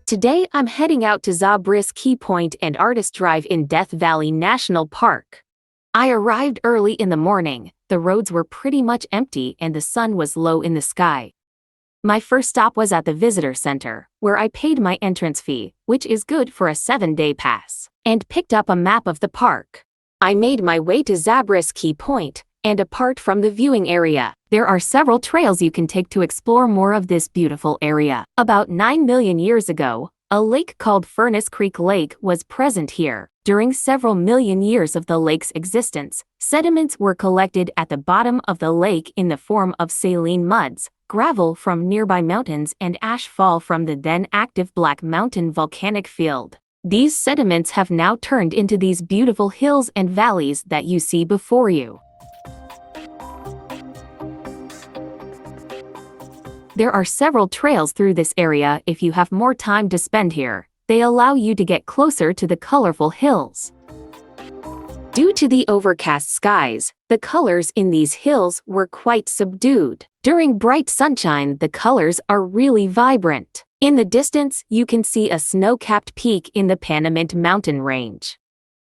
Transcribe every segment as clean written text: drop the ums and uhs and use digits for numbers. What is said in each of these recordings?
Today I'm heading out to Zabriskie Point and Artist Drive in Death Valley National Park. I arrived early in the morning, the roads were pretty much empty and the sun was low in the sky. My first stop was at the visitor center, where I paid my entrance fee, which is good for a 7-day pass, and picked up a map of the park. I made my way to Zabriskie Point, and apart from the viewing area, there are several trails you can take to explore more of this beautiful area. About 9 million years ago, a lake called Furnace Creek Lake was present here. During several million years of the lake's existence, sediments were collected at the bottom of the lake in the form of saline muds, gravel from nearby mountains and ash fall from the then active Black Mountain volcanic field. These sediments have now turned into these beautiful hills and valleys that you see before you. There are several trails through this area if you have more time to spend here. They allow you to get closer to the colorful hills. Due to the overcast skies, the colors in these hills were quite subdued. During bright sunshine, the colors are really vibrant. In the distance, you can see a snow-capped peak in the Panamint mountain range.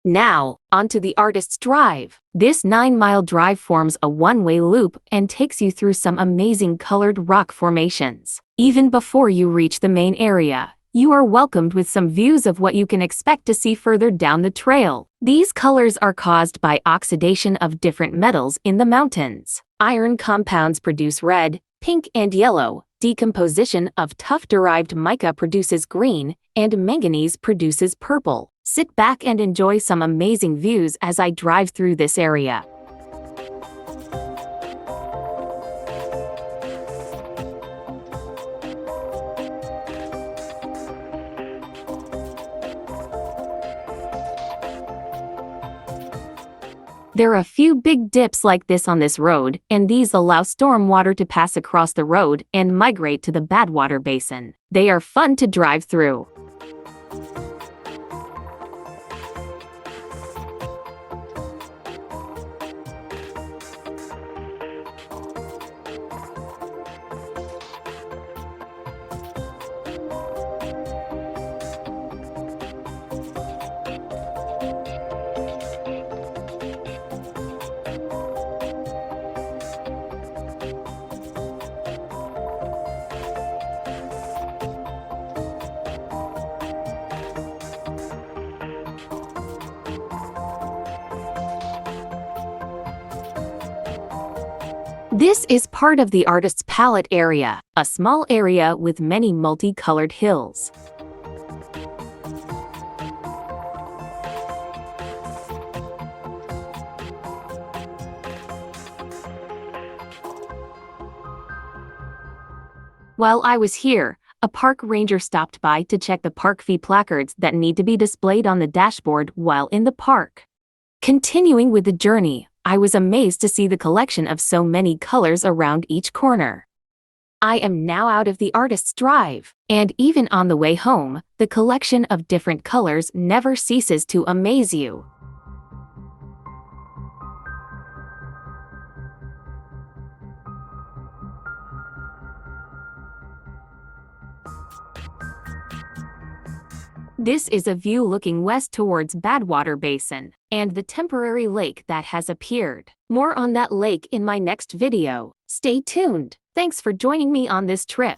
Now, onto the Artist's Drive. This 9-mile drive forms a one-way loop and takes you through some amazing colored rock formations. Even before you reach the main area, you are welcomed with some views of what you can expect to see further down the trail. These colors are caused by oxidation of different metals in the mountains. Iron compounds produce red, pink, and yellow. Decomposition of tuff-derived mica produces green, and manganese produces purple. Sit back and enjoy some amazing views as I drive through this area. There are a few big dips like this on this road, and these allow storm water to pass across the road and migrate to the Badwater Basin. They are fun to drive through. This is part of the Artist's Palette area, a small area with many multicolored hills. While I was here, a park ranger stopped by to check the park fee placards that need to be displayed on the dashboard while in the park. Continuing with the journey, I was amazed to see the collection of so many colors around each corner. I am now out of the Artist's Drive, and even on the way home, the collection of different colors never ceases to amaze you. This is a view looking west towards Badwater Basin and the temporary lake that has appeared. More on that lake in my next video. Stay tuned. Thanks for joining me on this trip.